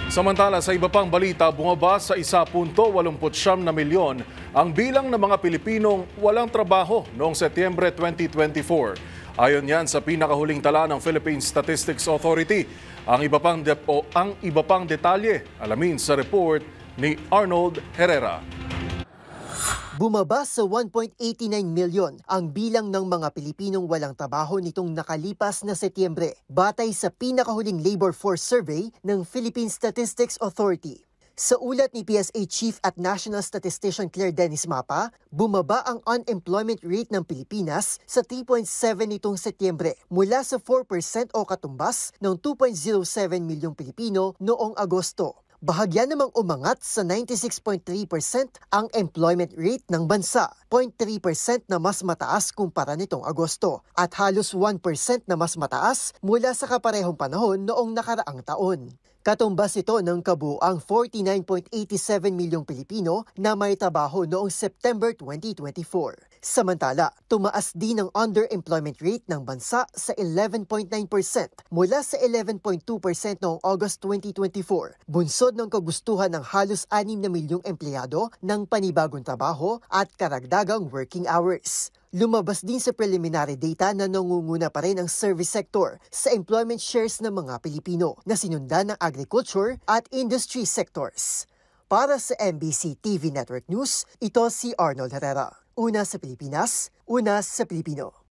Samantala sa iba pang balita, bumaba sa 1.89 milyon ang bilang ng mga Pilipinong walang trabaho noong Setyembre 2024. Ayon yan sa pinakahuling tala ng Philippine Statistics Authority. Ang iba pang detalye, alamin sa report ni Arnold Herrera. Bumaba sa 1.89 milyon ang bilang ng mga Pilipinong walang trabaho nitong nakalipas na Setyembre, batay sa pinakahuling labor force survey ng Philippine Statistics Authority. Sa ulat ni PSA Chief at National Statistician Claire Dennis Mapa, bumaba ang unemployment rate ng Pilipinas sa 3.7 nitong Setyembre mula sa 4% o katumbas ng 2.07 milyong Pilipino noong Agosto. Bahagya namang umangat sa 96.3% ang employment rate ng bansa, 0.3% na mas mataas kumpara nitong Agosto at halos 1% na mas mataas mula sa kaparehong panahon noong nakaraang taon. Katumbas ito ng kabuuang 49.87 milyong Pilipino na may trabaho noong September 2024. Samantala, tumaas din ang underemployment rate ng bansa sa 11.9% mula sa 11.2% noong August 2024. Bunsod ng kagustuhan ng halos 6 na milyong empleyado ng panibagong trabaho at karagdagang working hours. Lumabas din sa preliminary data na nangunguna pa rin ang service sector sa employment shares ng mga Pilipino na sinundan ng agriculture at industry sectors. Para sa MBC TV Network News, ito si Arnold Herrera. Una sa Pilipinas, una sa Pilipino.